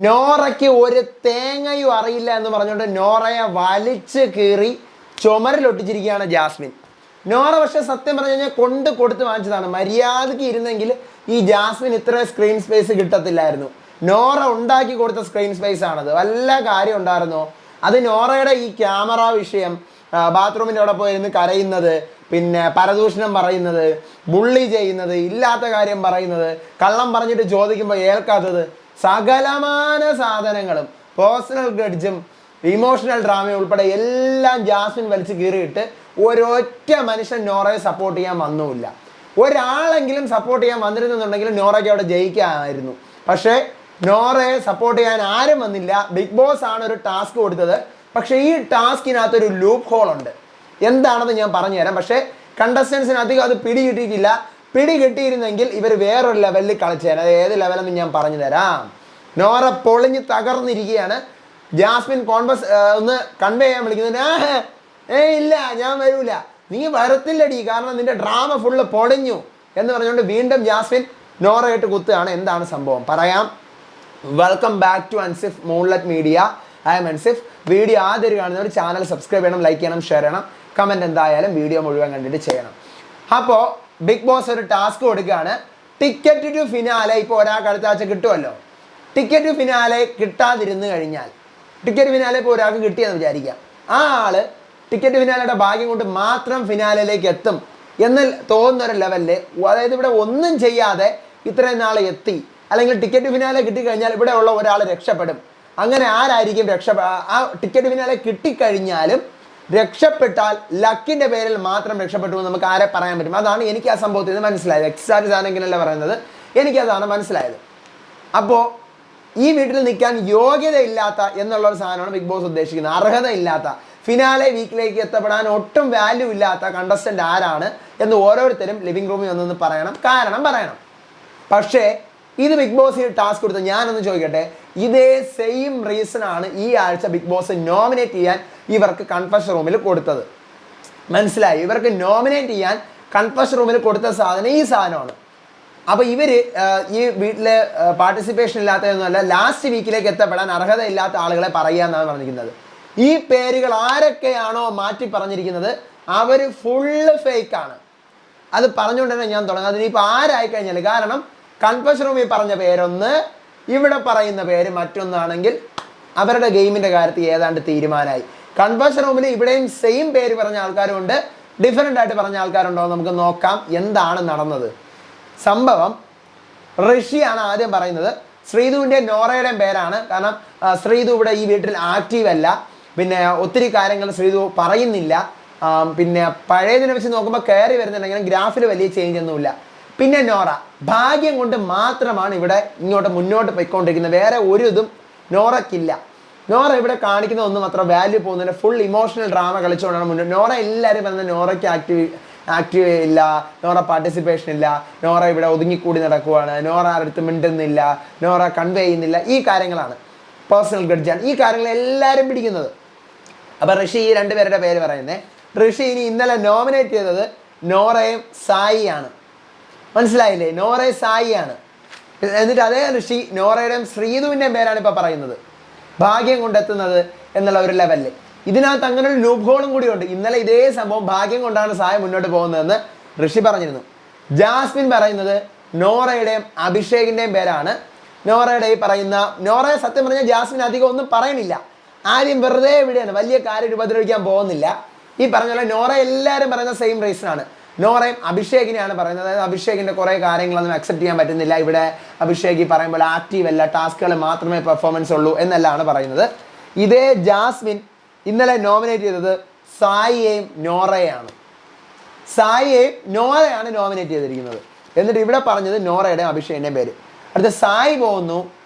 നോറയ്ക്ക് ഒരു തേങ്ങയും അറിയില്ല എന്ന് പറഞ്ഞുകൊണ്ട് നോറയെ വലിച്ച് കീറി ചുമരിലൊട്ടിച്ചിരിക്കുകയാണ് ജാസ്മിൻ. നോറ പക്ഷെ സത്യം പറഞ്ഞു കഴിഞ്ഞാൽ കൊണ്ട് കൊടുത്ത് വാങ്ങിച്ചതാണ്. മര്യാദയ്ക്ക് ഇരുന്നെങ്കിൽ ഈ ജാസ്മിൻ ഇത്ര സ്ക്രീൻ സ്പേസ് കിട്ടത്തില്ലായിരുന്നു. നോറ ഉണ്ടാക്കി കൊടുത്ത സ്ക്രീൻ സ്പേസ് ആണത്. വല്ല കാര്യം ഉണ്ടായിരുന്നോ? അത് നോറയുടെ ഈ ക്യാമറ വിഷയം, ബാത്റൂമിൻ്റെ അവിടെ പോയിരുന്ന് കരയുന്നത്, പിന്നെ പരദൂഷണം പറയുന്നത്, ബുള്ളി ചെയ്യുന്നത്, ഇല്ലാത്ത കാര്യം പറയുന്നത്, കള്ളം പറഞ്ഞിട്ട് ചോദിക്കുമ്പോൾ ഏൽക്കാത്തത്, സകലമാന സാധനങ്ങളും പേഴ്സണൽ ഗ്രഡ്ജും ഇമോഷണൽ ഡ്രാമയും ഉൾപ്പെടെ എല്ലാം ജാസ്മിൻ വലിച്ച് കീറിയിട്ട് ഒരൊറ്റ മനുഷ്യൻ നോറയെ സപ്പോർട്ട് ചെയ്യാൻ വന്നുമില്ല. ഒരാളെങ്കിലും സപ്പോർട്ട് ചെയ്യാൻ വന്നിരുന്നുണ്ടെങ്കിൽ നോറയ്ക്ക് അവിടെ ജയിക്കാമായിരുന്നു. പക്ഷേ നോറയെ സപ്പോർട്ട് ചെയ്യാൻ ആരും വന്നില്ല. ബിഗ് ബോസ് ആണ് ഒരു ടാസ്ക് കൊടുത്തത്. പക്ഷേ ഈ ടാസ്കിനകത്തൊരു ലൂപ്പ് ഹോൾ ഉണ്ട്. എന്താണെന്ന് ഞാൻ പറഞ്ഞുതരാം. പക്ഷേ കണ്ടസ്റ്റൻസിന് അധികം അത് പിടികിട്ടിയിട്ടില്ല. പിടികിട്ടിയിരുന്നെങ്കിൽ ഇവർ വേറൊരു ലെവലിൽ കളിച്ചേരാം. അത് ഏത് ലെവലെന്ന് ഞാൻ പറഞ്ഞു തരാം. നോറ പൊളിഞ്ഞ് തകർന്നിരിക്കുകയാണ്. ജാസ്മിൻ കോൺവസ് ഒന്ന് കൺവേ ചെയ്യാൻ വിളിക്കുന്നത്, ഇല്ല ഞാൻ വരൂല, നീ വരത്തില്ലടി, കാരണം നിന്റെ ഡ്രാമ ഫുള്ള് പൊളിഞ്ഞു എന്ന് പറഞ്ഞുകൊണ്ട് വീണ്ടും ജാസ്മിൻ നോറയായിട്ട് കുത്തുകയാണ്. എന്താണ് സംഭവം പറയാം. Welcome back to Ansif moonlight media. I am Ansif. Video ആദ്യം കാണുന്നവർ ചാനൽ സബ്സ്ക്രൈബ് ചെയ്യണം, ലൈക്ക് ചെയ്യണം, ഷെയർ ചെയ്യണം, കമൻറ്റ് എന്തായാലും വീഡിയോ മുഴുവൻ കണ്ടിട്ട് ചെയ്യണം. അപ്പോൾ ബിഗ് ബോസ് ഒരു ടാസ്ക് കൊടുക്കുകയാണ്. ടിക്കറ്റ് ടു ഫിനാലെ ഇപ്പോൾ ഒരാൾക്ക് അടുത്ത ആഴ്ച കിട്ടുമല്ലോ. ടിക്കറ്റ് ടു ഫിനാലെ കിട്ടാതിരുന്ന് കഴിഞ്ഞാൽ, ടിക്കറ്റ് ഫിനാലെ ഇപ്പോൾ ഒരാൾക്ക് കിട്ടിയെന്ന് വിചാരിക്കാം, ആ ആള് ടിക്കറ്റ് ഫിനാലയുടെ ഭാഗ്യം കൊണ്ട് മാത്രം ഫിനാലയിലേക്ക് എത്തും എന്ന് തോന്നുന്നൊരു ലെവലിൽ, അതായത് ഇവിടെ ഒന്നും ചെയ്യാതെ ഇത്രയും നാൾ എത്തി, അല്ലെങ്കിൽ ടിക്കറ്റ് ഫിനാലെ കിട്ടിക്കഴിഞ്ഞാൽ ഇവിടെ ഉള്ള ഒരാൾ രക്ഷപ്പെടും. അങ്ങനെ ആരായിരിക്കും ആ ടിക്കറ്റ് ഫിനാലെ കിട്ടിക്കഴിഞ്ഞാലും രക്ഷപ്പെട്ടാൽ ലക്കിൻ്റെ പേരിൽ മാത്രം രക്ഷപ്പെട്ടു എന്ന് നമുക്ക് ആരെ പറയാൻ പറ്റും? അതാണ് എനിക്ക് ആ സംഭവത്തിൽ നിന്ന് മനസ്സിലായത്. എക്സാക്ട് സാധനങ്ങളല്ല പറയുന്നത്, എനിക്കതാണ് മനസ്സിലായത്. അപ്പോൾ ഈ വീട്ടിൽ നിൽക്കാൻ യോഗ്യതയില്ലാത്ത എന്നുള്ള ഒരു സാധനമാണ് ബിഗ് ബോസ് ഉദ്ദേശിക്കുന്നത്. അർഹതയില്ലാത്ത, ഫിനാലെ വീക്കിലേക്ക് എത്തപ്പെടാൻ ഒട്ടും വാല്യൂ ഇല്ലാത്ത കണ്ടസ്റ്റൻ്റ് ആരാണ് എന്ന് ഓരോരുത്തരും ലിവിംഗ് റൂമിൽ വന്നൊന്ന് പറയണം, കാരണം പറയണം. പക്ഷേ ഇത് ബിഗ് ബോസ് ഈ ടാസ്ക് കൊടുത്ത് ഞാനൊന്ന് ചോദിക്കട്ടെ, ഇതേ സെയിം റീസൺ ആണ് ഈ ആഴ്ച ബിഗ് ബോസ് നോമിനേറ്റ് ചെയ്യാൻ ഇവർക്ക് കൺഫഷൻ റൂമിൽ കൊടുത്തത്. മനസ്സിലായി? ഇവർക്ക് നോമിനേറ്റ് ചെയ്യാൻ കൺഫഷൻ റൂമിൽ കൊടുത്ത സാധനം ഈ സാധനമാണ്. അപ്പോൾ ഇവർ ഈ വീട്ടിൽ പാർട്ടിസിപ്പേഷൻ ഇല്ലാത്തതൊന്നുമല്ല, ലാസ്റ്റ് വീക്കിലേക്ക് എത്തപ്പെടാൻ അർഹതയില്ലാത്ത ആളുകളെ പറയുക എന്നാണ് പറഞ്ഞിരിക്കുന്നത്. ഈ പേരുകൾ ആരൊക്കെയാണോ മാറ്റി പറഞ്ഞിരിക്കുന്നത് അവർ ഫുള്ള് ഫേക്കാണ്. അത് പറഞ്ഞുകൊണ്ട് തന്നെ ഞാൻ തുടങ്ങാം. അതിനിപ്പോൾ ആരായിക്കഴിഞ്ഞാൽ, കാരണം കൺഫഷൻ റൂമിൽ പറഞ്ഞ പേരൊന്ന്, ഇവിടെ പറയുന്ന പേര് മറ്റൊന്നാണെങ്കിൽ അവരുടെ ഗെയിമിൻ്റെ കാര്യത്തിൽ ഏതാണ്ട് തീരുമാനമായി. കൺഫഷൻ റൂമിൽ ഇവിടെയും സെയിം പേര് പറഞ്ഞ ആൾക്കാരുണ്ട്, ഡിഫറൻ്റ് ആയിട്ട് പറഞ്ഞ ആൾക്കാരുണ്ടോ നമുക്ക് നോക്കാം എന്താണ് നടന്നത്. സംഭവം ഋഷിയാണ് ആദ്യം പറയുന്നത്. ശ്രീധുവിൻ്റെയും നോറയുടെയും പേരാണ്. കാരണം ശ്രീധു ഇവിടെ ഈ വീട്ടിൽ ആക്റ്റീവ് അല്ല, പിന്നെ ഒത്തിരി കാര്യങ്ങൾ ശ്രീധു പറയുന്നില്ല, പിന്നെ പഴയതിനെ വെച്ച് നോക്കുമ്പോൾ കയറി വരുന്നുണ്ടെങ്കിലും ഗ്രാഫിൽ വലിയ ചേഞ്ച് ഒന്നുമില്ല. പിന്നെ നോറ ഭാഗ്യം കൊണ്ട് മാത്രമാണ് ഇവിടെ ഇങ്ങോട്ട് മുന്നോട്ട് പോയിക്കൊണ്ടിരിക്കുന്നത്. വേറെ ഒരു ഇതും നോറയ്ക്കില്ല. നോറ ഇവിടെ കാണിക്കുന്ന ഒന്നും അത്ര വാല്യൂ പോകുന്നില്ല. ഫുൾ ഇമോഷണൽ ഡ്രാമ കളിച്ചുകൊണ്ടാണ് മുന്നോട്ട്. നോറ എല്ലാവരും പറയുന്നത് നോറയ്ക്ക് ആക്റ്റീവ് ഇല്ല, നോറ പാർട്ടിസിപ്പേഷൻ ഇല്ല, നോറ ഇവിടെ ഒതുങ്ങിക്കൂടി നടക്കുവാണ്, നോറ അടുത്ത് മിണ്ടുന്നില്ല, നോറ കൺവേ ചെയ്യുന്നില്ല. ഈ കാര്യങ്ങളാണ്, പേഴ്സണൽ ഗ്രഡ്ജാണ് ഈ കാര്യങ്ങൾ എല്ലാവരും പിടിക്കുന്നത്. അപ്പോൾ ഋഷി ഈ രണ്ടുപേരുടെ പേര് പറയുന്നത്. ഋഷി ഇനി ഇന്നലെ നോമിനേറ്റ് ചെയ്തത് നോറയും സായിയാണ്. മനസ്സിലായില്ലേ? നോറയും സായിയാണ്. എന്നിട്ട് അതേ ഋഷി നോറയുടെയും ശ്രീധുവിൻ്റെയും പേരാണ് ഇപ്പോൾ പറയുന്നത്, ഭാഗ്യം കൊണ്ടെത്തുന്നത് എന്നുള്ള ഒരു ലെവലിൽ. ഇതിനകത്ത് അങ്ങനെ ഒരു ലൂപ്പ് ഹോളും കൂടിയുണ്ട്. ഇന്നലെ ഇതേ സംഭവം ഭാഗ്യം കൊണ്ടാണ് സായ മുന്നോട്ട് പോകുന്നതെന്ന് ഋഷി പറഞ്ഞിരുന്നു. ജാസ്മിൻ പറയുന്നത് നോറയുടെയും അഭിഷേകിൻ്റെയും പേരാണ്. നോറയുടെ ഈ പറയുന്ന നോറയെ സത്യം പറഞ്ഞാൽ ജാസ്മിൻ അധികം ഒന്നും പറയണില്ല. ആദ്യം വെറുതെ എവിടെയാണ്, വലിയ കാര്യം ഉപദ്രവിക്കാൻ പോകുന്നില്ല. ഈ പറഞ്ഞ പോലെ നോറ എല്ലാവരും പറയുന്ന സെയിം റീസണാണ്. നോറയും അഭിഷേകിനെയാണ് പറയുന്നത്. അതായത് അഭിഷേകിൻ്റെ കുറേ കാര്യങ്ങളൊന്നും അക്സെപ്റ്റ് ചെയ്യാൻ പറ്റുന്നില്ല. ഇവിടെ അഭിഷേക് ഈ പറയുമ്പോൾ ആക്റ്റീവ് അല്ല, ടാസ്കുകൾ മാത്രമേ പെർഫോമൻസ് ഉള്ളൂ എന്നെല്ലാമാണ് പറയുന്നത്. ഇതേ ജാസ്മിൻ ഇന്നലെ നോമിനേറ്റ് ചെയ്തത് സായിയെയും നോറയെയാണ്. സായിയെയും നോറയാണ് നോമിനേറ്റ് ചെയ്തിരിക്കുന്നത്. എന്നിട്ട് ഇവിടെ പറഞ്ഞത് നോറയുടെയും അഭിഷേകിൻ്റെയും പേര്. അടുത്ത സായി പോകുന്നു,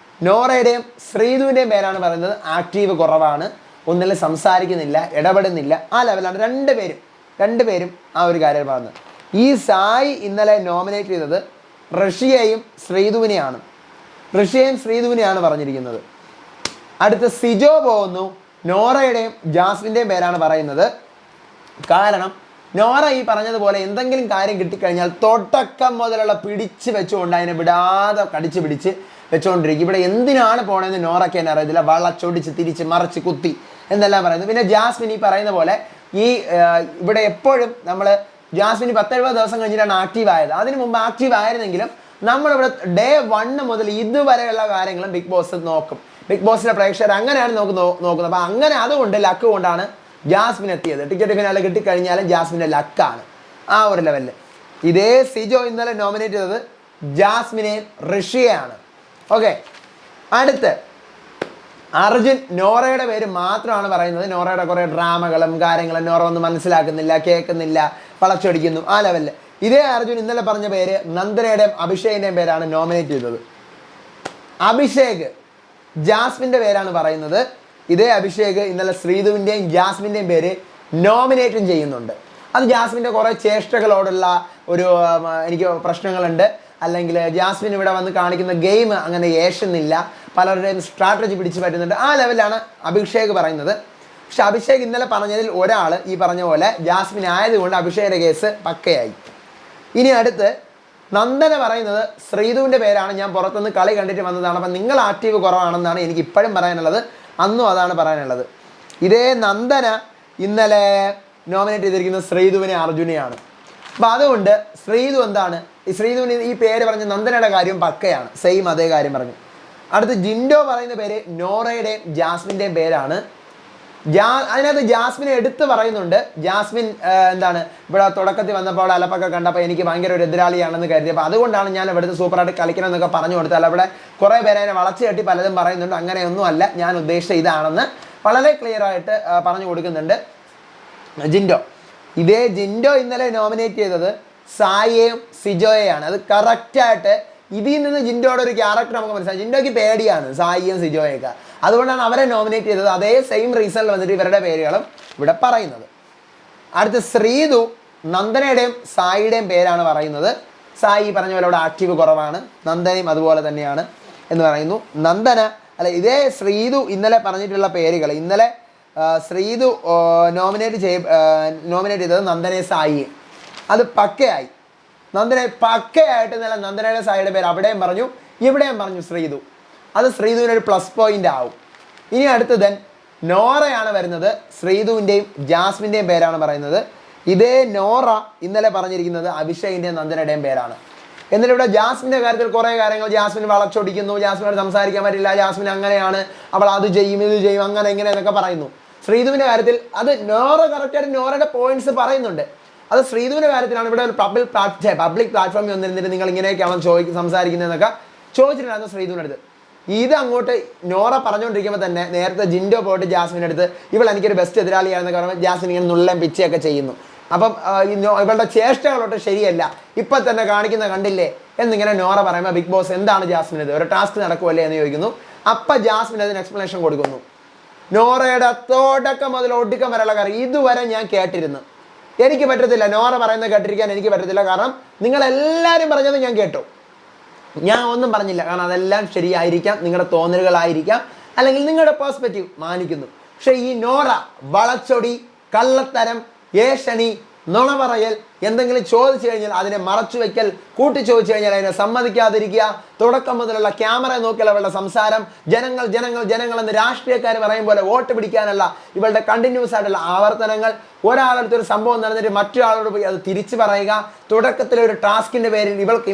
നോറയുടെയും ശ്രീധുവിൻ്റെയും പേരാണ് പറയുന്നത്. ആക്റ്റീവ് കുറവാണ്, ഒന്നിലും സംസാരിക്കുന്നില്ല, ഇടപെടുന്നില്ല, ആ ലെവലാണ് രണ്ടുപേരും ആ ഒരു കാര്യം പറഞ്ഞത്. ഈ സായി ഇന്നലെ നോമിനേറ്റ് ചെയ്തത് ഋഷിയെയും ശ്രീധുവിനെയാണ് പറഞ്ഞിരിക്കുന്നത്. അടുത്ത സിജോ പോകുന്നു, നോറയുടെയും ജാസ്മിൻ്റെയും പേരാണ് പറയുന്നത്. കാരണം നോറ ഈ പറഞ്ഞതുപോലെ എന്തെങ്കിലും കാര്യം കിട്ടിക്കഴിഞ്ഞാൽ തുടക്കം മുതലുള്ള പിടിച്ച് വെച്ചുകൊണ്ട് അതിനെ വിടാതെ കടിച്ച് പിടിച്ച് വെച്ചുകൊണ്ടിരിക്കും. ഇവിടെ എന്തിനാണ് പോണതെന്ന് നോറയ്ക്ക് തന്നെ അറിയത്തില്ല. വളച്ചൊടിച്ച് തിരിച്ച് മറിച്ച് കുത്തി എന്നെല്ലാം പറയുന്നത്. പിന്നെ ജാസ്മിൻ ഈ പറയുന്ന പോലെ ഈ ഇവിടെ എപ്പോഴും നമ്മൾ ജാസ്മിന് 10-70 ദിവസം കഴിഞ്ഞിട്ടാണ് ആക്റ്റീവ് ആയത്. അതിന് മുമ്പ് ആക്റ്റീവ് ആയിരുന്നെങ്കിലും നമ്മളിവിടെ ഡേ 1 മുതൽ ഇതുവരെയുള്ള കാര്യങ്ങളും ബിഗ് ബോസ് നോക്കും. ബിഗ് ബോസിലെ പ്രേക്ഷകർ അങ്ങനെയാണ് നോക്കുന്നത്. അപ്പം അങ്ങനെ അതുകൊണ്ട് ലക്ക് കൊണ്ടാണ് ജാസ്മിൻ എത്തിയത്. ടിക്കറ്റ് ഫിനാലെ കിട്ടിക്കഴിഞ്ഞാലും ജാസ്മിൻ്റെ ലക്കാണ് ആ ഒരു ലെവലിൽ. ഇതേ സിജോ ഇന്നലെ നോമിനേറ്റ് ചെയ്തത് ജാസ്മിനെയും ഋഷിയെയാണ്. ഓക്കെ, അടുത്ത് അർജുൻ നോറയുടെ പേര് മാത്രമാണ് പറയുന്നത്. നോറയുടെ കുറേ ഡ്രാമകളും കാര്യങ്ങളും നോറ ഒന്നും മനസ്സിലാക്കുന്നില്ല, കേൾക്കുന്നില്ല, വളച്ചൊടിക്കുന്നു ആ ലെവലിൽ. ഇതേ അർജുൻ ഇന്നലെ പറഞ്ഞ പേര് നന്ദനയുടെയും അഭിഷേകിൻ്റെയും പേരാണ് നോമിനേറ്റ് ചെയ്തത്. അഭിഷേക് ജാസ്മിൻ്റെ പേരാണ് പറയുന്നത്. ഇതേ അഭിഷേക് ഇന്നലെ ശ്രീധുവിൻ്റെയും ജാസ്മിൻ്റെയും പേര് നോമിനേറ്റും ചെയ്യുന്നുണ്ട്. അത് ജാസ്മിൻ്റെ കുറേ ചേഷ്ടകളോടുള്ള ഒരു എനിക്ക് പ്രശ്നങ്ങളുണ്ട്, അല്ലെങ്കിൽ ജാസ്മിൻ ഇവിടെ വന്ന് കാണിക്കുന്ന ഗെയിം അങ്ങനെ ഏഷുന്നില്ല, പലരുടെയും സ്ട്രാറ്റജി പിടിച്ച് പറ്റുന്നുണ്ട്, ആ ലെവലിലാണ് അഭിഷേക് പറയുന്നത്. പക്ഷെ അഭിഷേക് ഇന്നലെ പറഞ്ഞതിൽ ഒരാൾ ഈ പറഞ്ഞ പോലെ ജാസ്മിൻ ആയതുകൊണ്ട് അഭിഷേകിൻ്റെ കേസ് പക്കയായി. ഇനി അടുത്ത് നന്ദന പറയുന്നത് ശ്രീധുവിൻ്റെ പേരാണ്, ഞാൻ പുറത്തുനിന്ന് കളി കണ്ടിട്ട് വന്നതാണ്, അപ്പം നിങ്ങൾ ആക്റ്റീവ് കുറവാണെന്നാണ് എനിക്ക് ഇപ്പോഴും പറയാനുള്ളത്, അന്നും അതാണ് പറയാനുള്ളത്. ഇതേ നന്ദന ഇന്നലെ നോമിനേറ്റ് ചെയ്തിരിക്കുന്നത് ശ്രീധുവിനെ അർജുനെയാണ്. അപ്പം അതുകൊണ്ട് ശ്രീധു എന്താണ് ഈ ശ്രീധുവിന് ഈ പേര് പറഞ്ഞ നന്ദനയുടെ കാര്യം പക്കയാണ്, സെയിം അതേ കാര്യം പറഞ്ഞു. അടുത്ത് ജിൻഡോ പറയുന്ന പേര് നോറയുടെയും ജാസ്മിൻ്റെയും പേരാണ്. അതിനകത്ത് ജാസ്മിനെ എടുത്ത് പറയുന്നുണ്ട്. ജാസ്മിൻ എന്താണ് ഇവിടെ തുടക്കത്തിൽ വന്നപ്പോൾ അലപ്പൊക്കെ കണ്ടപ്പോൾ എനിക്ക് ഭയങ്കര ഒരു എതിരാളിയാണെന്ന് കരുതിയപ്പോൾ അതുകൊണ്ടാണ് ഞാൻ ഇവിടുത്തെ സൂപ്പറായിട്ട് കളിക്കണം എന്നൊക്കെ പറഞ്ഞു കൊടുത്താൽ അവിടെ കുറേ പേരെ അതിനെ വളച്ചു കെട്ടി പലതും പറയുന്നുണ്ട്. അങ്ങനെയൊന്നും അല്ല, ഞാൻ ഉദ്ദേശിച്ച ഇതാണെന്ന് വളരെ ക്ലിയർ ആയിട്ട് പറഞ്ഞു കൊടുക്കുന്നുണ്ട് ജിൻഡോ. ഇതേ ജിൻഡോ ഇന്നലെ നോമിനേറ്റ് ചെയ്തത് സായിയെയും സിജോയെയാണ്. അത് കറക്റ്റായിട്ട് ഇതിൽ നിന്ന് ജിൻഡോയുടെ ഒരു ക്യാരക്ടർ നമുക്ക് മനസ്സിലായി. ജിൻഡോയ്ക്ക് പേടിയാണ് സായിയും സിജോയൊക്കെ, അതുകൊണ്ടാണ് അവരെ നോമിനേറ്റ് ചെയ്തത്. അതേ സെയിം റീസണിൽ വന്നിട്ട് ഇവരുടെ പേരുകളും ഇവിടെ പറയുന്നത്. അടുത്ത് ശ്രീധു നന്ദനയുടെയും സായിയുടെയും പേരാണ് പറയുന്നത്. സായി പറഞ്ഞ പോലെ ഇവിടെ ആക്റ്റീവ് കുറവാണ്, നന്ദനയും അതുപോലെ തന്നെയാണ് എന്ന് പറയുന്നു. നന്ദന അല്ല, ഇതേ ശ്രീധു ഇന്നലെ പറഞ്ഞിട്ടുള്ള പേരുകൾ ഇന്നലെ ശ്രീധു നോമിനേറ്റ് ചെയ്തത് നന്ദനയെ സായിയെ, അത് പക്കയായി. നന്ദനെ പക്കയായിട്ട് ഇന്നലെ നന്ദനയുടെ സായിയുടെ പേര് അവിടെയും പറഞ്ഞു ഇവിടെയും പറഞ്ഞു ശ്രീധു. അത് ശ്രീധുവിനൊരു പ്ലസ് പോയിന്റ് ആവും. ഇനി അടുത്തത് നോറയാണ് വരുന്നത്. ശ്രീധുവിൻ്റെയും ജാസ്മിൻ്റെയും പേരാണ് പറയുന്നത്. ഇതേ നോറ ഇന്നലെ പറഞ്ഞിരിക്കുന്നത് അഭിഷേകിൻ്റെയും നന്ദനയുടെയും പേരാണ്. എന്നിട്ട് ഇവിടെ ജാസ്മിൻ്റെ കാര്യത്തിൽ കുറേ കാര്യങ്ങൾ ജാസ്മിൻ വളച്ചൊടിക്കുന്നു, ജാസ്മിനോട് സംസാരിക്കാൻ പറ്റില്ല, ജാസ്മിൻ അങ്ങനെയാണ്, അവൾ അത് ചെയ്യും ഇത് ചെയ്യും അങ്ങനെ എങ്ങനെ എന്നൊക്കെ പറയുന്നു. ശ്രീധുവിൻ്റെ കാര്യത്തിൽ അത് നോറ കറക്റ്റായിട്ട് നോറയുടെ പോയിന്റ്സ് പറയുന്നുണ്ട്. അത് ശ്രീധുവിൻ്റെ കാര്യത്തിലാണ് ഇവിടെ ഒരു പബ്ലിക് പ്ലാറ്റ്ഫോമിൽ വന്നിരുന്നിട്ട് നിങ്ങൾ ഇങ്ങനെയൊക്കെയാണോ സംസാരിക്കുന്നതെന്നൊക്കെ ചോദിച്ചിട്ടുണ്ടായിരുന്നു ശ്രീധുവിൻ്റെ അടുത്ത്. ഇത് അങ്ങോട്ട് നോറ പറഞ്ഞുകൊണ്ടിരിക്കുമ്പോൾ തന്നെ നേരത്തെ ജിൻഡോ പോയിട്ട് ജാസ്മിൻ്റെ അടുത്ത് ഇവൾ എനിക്കൊരു ബെസ്റ്റ് എതിരാളിയാണെന്നൊക്കെ പറയുമ്പോൾ ജാസ്മിൻ ഇങ്ങനെ നുള്ളൻ പിച്ചയൊക്കെ ചെയ്യുന്നു. അപ്പം ഇവളുടെ ചേഷ്ടകളോട്ട് ശരിയല്ല, ഇപ്പം തന്നെ കാണിക്കുന്ന കണ്ടില്ലേ എന്നിങ്ങനെ നോറ പറയുമ്പോൾ ബിഗ് ബോസ് എന്താണ് ജാസ്മിനത് ഒരു ടാസ്ക് നടക്കുമല്ലേ എന്ന് ചോദിക്കുന്നു. അപ്പം ജാസ്മിൻ അതിന് എക്സ്പ്ലനേഷൻ കൊടുക്കുന്നു. നോറയുടെ തുടക്കം മുതൽ ഒടുക്കം വരെയുള്ള കാര്യം ഇതുവരെ ഞാൻ കേട്ടിരുന്നു, എനിക്ക് പറ്റത്തില്ല. നോറ പറയുന്നത് കേട്ടിരിക്കാൻ എനിക്ക് പറ്റത്തില്ല, കാരണം നിങ്ങളെല്ലാവരും പറഞ്ഞത് ഞാൻ കേട്ടു, ഞാൻ ഒന്നും പറഞ്ഞില്ല. കാരണം അതെല്ലാം ശരിയായിരിക്കാം, നിങ്ങളുടെ തോന്നലുകളായിരിക്കാം, അല്ലെങ്കിൽ നിങ്ങളുടെ പേഴ്സ്പെക്റ്റീവ് മാനിക്കുന്നു. പക്ഷേ ഈ നോറ വളച്ചൊടി, കള്ളത്തരം, ഏഷണി, നുണ പറയൽ, എന്തെങ്കിലും ചോദിച്ചു കഴിഞ്ഞാൽ അതിനെ മറച്ചു വയ്ക്കൽ, കൂട്ടി ചോദിച്ചു കഴിഞ്ഞാൽ അതിനെ സമ്മതിക്കാതിരിക്കുക, തുടക്കം മുതലുള്ള ക്യാമറ നോക്കിയാൽ അവളുടെ സംസാരം, ജനങ്ങൾ ജനങ്ങൾ ജനങ്ങൾ എന്ന് രാഷ്ട്രീയക്കാർ പറയും പോലെ വോട്ട് പിടിക്കാനുള്ള ഇവളുടെ കണ്ടിന്യൂസ് ആയിട്ടുള്ള ആവർത്തനങ്ങൾ, ഒരാളടുത്ത് ഒരു സംഭവം നടന്നിട്ട് മറ്റൊരാളോട് പോയി അത് തിരിച്ചു പറയുക, തുടക്കത്തിലെ ഒരു ടാസ്കിൻ്റെ പേരിൽ ഇവൾക്ക്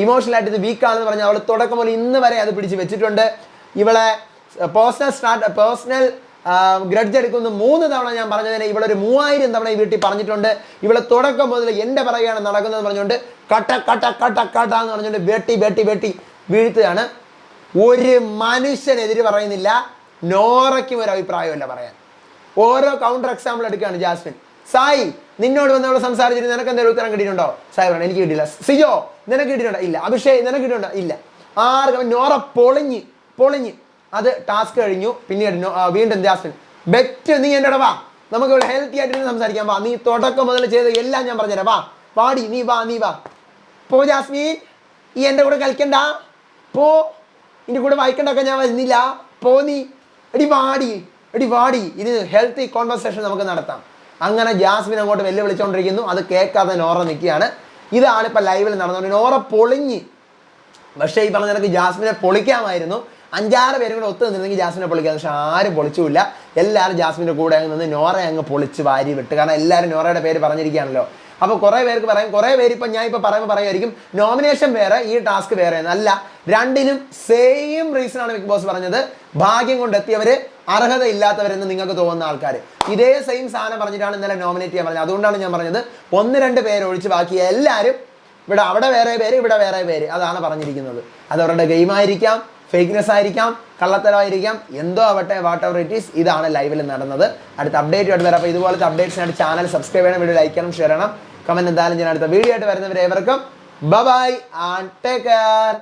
ഇമോഷണലായിട്ട് ഇത് വീക്കാണെന്ന് പറഞ്ഞാൽ അവൾ തുടക്കം മുതൽ ഇന്ന് വരെ അത് പിടിച്ച് വെച്ചിട്ടുണ്ട്. ഇവളെ പേഴ്സണൽ ഗ്രഡ്ജ് എടുക്കുന്നു 3 തവണ ഞാൻ പറഞ്ഞതിനെ ഇവളൊരു 3000 തവണ ഈ വീട്ടിൽ പറഞ്ഞിട്ടുണ്ട്. ഇവളെ തുടക്കം മുതൽ എൻ്റെ പറയുകയാണ് നടക്കുന്നതെന്ന് പറഞ്ഞുകൊണ്ട് കട്ട കട്ട കട്ട കട്ട എന്ന് പറഞ്ഞുകൊണ്ട് വെട്ടി വീഴ്ത്തുകയാണ്. ഒരു മനുഷ്യനെതിരെ പറയുന്നില്ല, നോറയ്ക്കും ഒരു അഭിപ്രായമല്ല പറയാൻ. ഓരോ കൗണ്ടർ എക്സാമ്പിൾ എടുക്കുകയാണ് ജാസ്മിൻ. സായി നിന്നോട് വന്ന് അവിടെ സംസാരിച്ചിട്ട് നിനക്ക് എന്തെങ്കിലും ഉത്തരം കിട്ടിയിട്ടുണ്ടോ? സായി പറഞ്ഞു എനിക്ക് കിട്ടിയില്ല. സിജോ നിനക്ക് കിട്ടിയിട്ടുണ്ടോ? ഇല്ല. അഭിഷേക് നിനക്ക് കിട്ടിയിട്ടുണ്ടോ? ഇല്ല. നോറ പൊളിഞ്ഞ് അത് ടാസ്ക് കഴിഞ്ഞു. പിന്നീട് വീണ്ടും ജാസ്മിൻ ബെറ്റ് നീ എൻ്റെ വാ, നമുക്ക് ഇവിടെ ഹെൽത്തി ആയിട്ട് സംസാരിക്കാം, വാ, നീ തുടക്കം മുതൽ ചെയ്ത് എല്ലാം ഞാൻ പറഞ്ഞുതരാം, വാ പാടി നീ വാ പോ ജാസ്മിൻ, ഈ എൻ്റെ കൂടെ കളിക്കണ്ട, പോ, ഇതിൻ്റെ കൂടെ വായിക്കണ്ടൊക്കെ ഞാൻ വരുന്നില്ല, പോ നീ, എടി വാടി ഇത് ഹെൽത്തി കോൺവെർസേഷൻ നമുക്ക് നടത്താം. അങ്ങനെ ജാസ്മിൻ അങ്ങോട്ട് വെല്ലുവിളിച്ചുകൊണ്ടിരിക്കുന്നു. അത് കേൾക്കാതെ നോറ നിൽക്കുകയാണ്. ഇതാണ് ഇപ്പം ലൈവിൽ നടന്നുകൊണ്ട് നോറ പൊളിഞ്ഞ് പക്ഷേ ഈ പറഞ്ഞ കണക്ക് ജാസ്മിനെ പൊളിക്കാമായിരുന്നു. 5-6 പേരും കൂടെ ഒത്തു നിന്നിരുന്നെങ്കിൽ ജാസ്മിനെ പൊളിക്കാം. പക്ഷെ ആരും പൊളിച്ചില്ല. എല്ലാവരും ജാസ്മിൻ്റെ കൂടെ അങ്ങ് നിന്ന് നോറയെ അങ്ങ് പൊളിച്ച് വാരി വിട്ട്. കാരണം എല്ലാവരും നോറയുടെ പേര് പറഞ്ഞിരിക്കുകയാണല്ലോ. അപ്പോൾ കുറേ പേർക്ക് പറയും, കുറേ പേര് ഇപ്പം ഞാൻ ഇപ്പോൾ പറയുമായിരിക്കും നോമിനേഷൻ വേറെ ഈ ടാസ്ക് വേറെ എന്നല്ല. രണ്ടിനും സെയിം റീസൺ ആണ് ബിഗ് ബോസ് പറഞ്ഞത്. ഭാഗ്യം കൊണ്ട് എത്തിയവർ, അർഹത ഇല്ലാത്തവരെന്ന് നിങ്ങൾക്ക് തോന്നുന്ന ആൾക്കാർ. ഇതേ സെയിം സാധനം പറഞ്ഞിട്ടാണ് ഇന്നലെ നോമിനേറ്റ് ചെയ്യാൻ പറഞ്ഞത്. അതുകൊണ്ടാണ് ഞാൻ പറഞ്ഞത് 1-2 പേര് ഒഴിച്ച് ബാക്കി എല്ലാവരും അവിടെ വേറെ പേര്, ഇവിടെ വേറെ പേര്. അതാണ് പറഞ്ഞിരിക്കുന്നത്. അത് അവരുടെ ഗെയിമായിരിക്കാം, ഫേക്ക്നെസ് ആയിരിക്കാം, കള്ളത്തരമായിരിക്കാം, എന്തോ ആവട്ടെ, വാട്ട് എവർ ഇറ്റ് ഈസ്. ഇതാണ് ലൈവിൽ നടന്നത്. അടുത്ത അപ്ഡേറ്റ് ആയിട്ട് വരാം. അപ്പോൾ ഇതുപോലത്തെ അപ്ഡേറ്റ്സിനായിട്ട് ചാനൽ സബ്സ്ക്രൈബ് ചെയ്യണം, വീഡിയോ ലൈക്ക് ചെയ്യണം, ഷെയർ ചെയ്യണം, കമൻറ്റ് എന്തായാലും ഞാൻ അടുത്ത വീഡിയോ ആയിട്ട് വരുന്നവരെ ഏവർക്കും ബൈ ആൻഡ് ടേക്ക് കെയർ.